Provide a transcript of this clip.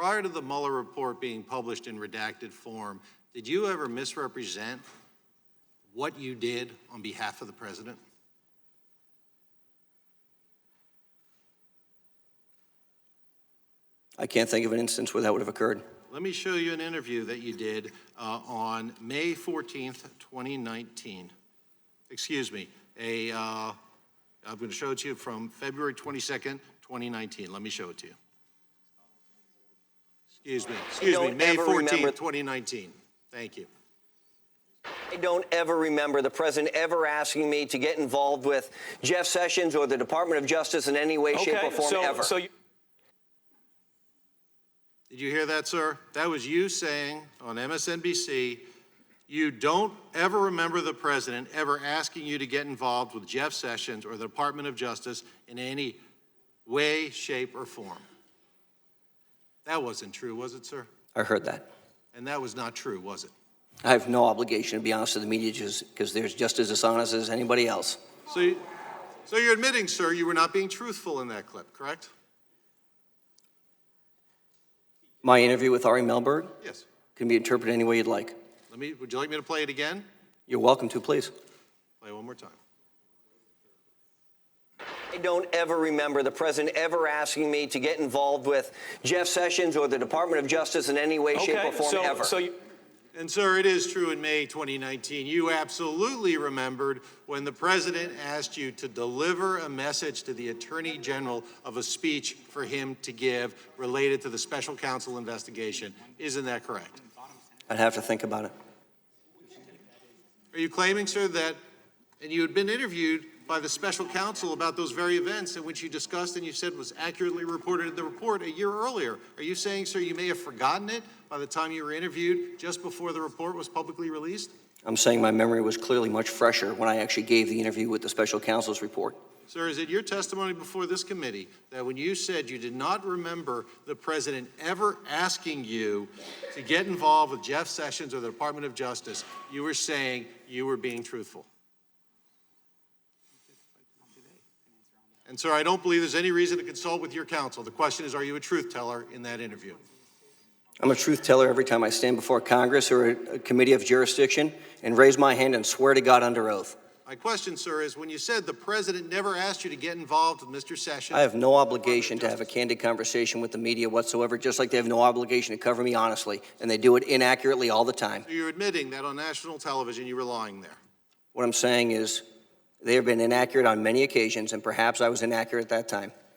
prior to the Mueller report being published in redacted form, did you ever misrepresent what you did on behalf of the president? I can't think of an instance where that would have occurred. Let me show you an interview that you did on May 14th, 2019. Excuse me, I'm going to show it to you from February 22nd, 2019. Let me show it to you. Excuse me, May 14th, 2019. Thank you. I don't ever remember the president ever asking me to get involved with Jeff Sessions or the Department of Justice in any way, shape, or form ever. Did you hear that, sir? That was you saying on MSNBC, you don't ever remember the president ever asking you to get involved with Jeff Sessions or the Department of Justice in any way, shape, or form. That wasn't true, was it, sir? I heard that. And that was not true, was it? I have no obligation to be honest with the media because they're just as dishonest as anybody else. So you're admitting, sir, you were not being truthful in that clip, correct? My interview with Ari Melberg Yes. can be interpreted any way you'd like. Would you like me to play it again? You're welcome to, please. Play it one more time. I don't ever remember the president ever asking me to get involved with Jeff Sessions or the Department of Justice in any way, shape, or form ever. And, sir, it is true in May 2019. You absolutely remembered when the president asked you to deliver a message to the Attorney General of a speech for him to give related to the special counsel investigation. Isn't that correct? I'd have to think about it. Are you claiming, sir, that, and you had been interviewed by the special counsel about those very events in which you discussed and you said was accurately reported in the report a year earlier. Are you saying, sir, you may have forgotten it by the time you were interviewed just before the report was publicly released? I'm saying my memory was clearly much fresher when I actually gave the interview with the special counsel's report. Sir, is it your testimony before this committee that when you said you did not remember the president ever asking you to get involved with Jeff Sessions or the Department of Justice, you were saying you were being truthful? And, sir, I don't believe there's any reason to consult with your counsel. The question is, are you a truth teller in that interview? I'm a truth teller every time I stand before Congress or a committee of jurisdiction and raise my hand and swear to God under oath. My question, sir, is when you said the president never asked you to get involved with Mr. Sessions. I have no obligation to have a candid conversation with the media whatsoever, just like they have no obligation to cover me honestly, and they do it inaccurately all the time. So you're admitting that on national television you were lying there? What I'm saying is they have been inaccurate on many occasions, and perhaps I was inaccurate at that time.